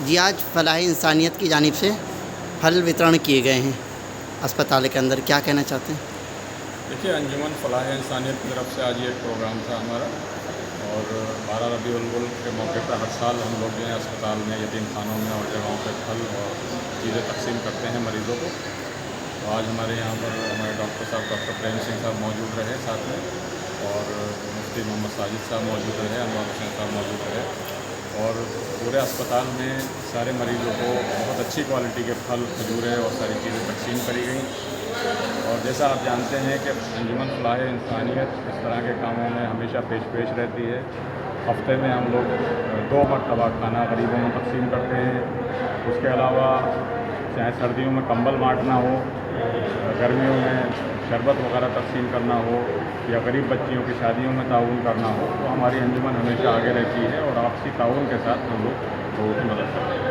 جی آج فلاح انسانیت کی جانب سے پھل وترن کیے گئے ہیں اسپتال کے اندر، کیا کہنا چاہتے ہیں؟ دیکھیے، انجمن فلاح انسانیت کی طرف سے آج یہ ایک پروگرام تھا ہمارا، اور 12 ربیع الاول کے موقع پر ہر سال ہم لوگ جو ہے اسپتال میں، یتیم خانوں میں اور جگہوں پہ پھل اور چیزیں تقسیم کرتے ہیں مریضوں کو۔ تو آج ہمارے یہاں پر ہمارے ڈاکٹر صاحب ڈاکٹر پریم سنگھ صاحب موجود رہے ساتھ میں، اور مفتی محمد ساجد صاحب موجود رہے، انوار حسین صاحب موجود رہے، اور پورے اسپتال میں سارے مریضوں کو بہت اچھی کوالٹی کے پھل، کھجوریں اور ساری چیزیں تقسیم کری گئیں۔ اور جیسا آپ جانتے ہیں کہ انجمن فلاح انسانیت اس طرح کے کاموں میں ہمیشہ پیش رہتی ہے۔ ہفتے میں ہم لوگ 2 مرتبہ کھانا غریبوں میں تقسیم کرتے ہیں۔ اس کے علاوہ چاہے سردیوں میں کمبل بانٹنا ہو، گرمیوں میں شربت وغیرہ تقسیم کرنا ہو، یا غریب بچیوں کی شادیوں میں تعاون کرنا ہو، تو ہماری انجمن ہمیشہ آگے رہتی ہے اور آپسی تعاون کے ساتھ ہم لوگ لوگوں کی مدد کرتے ہیں۔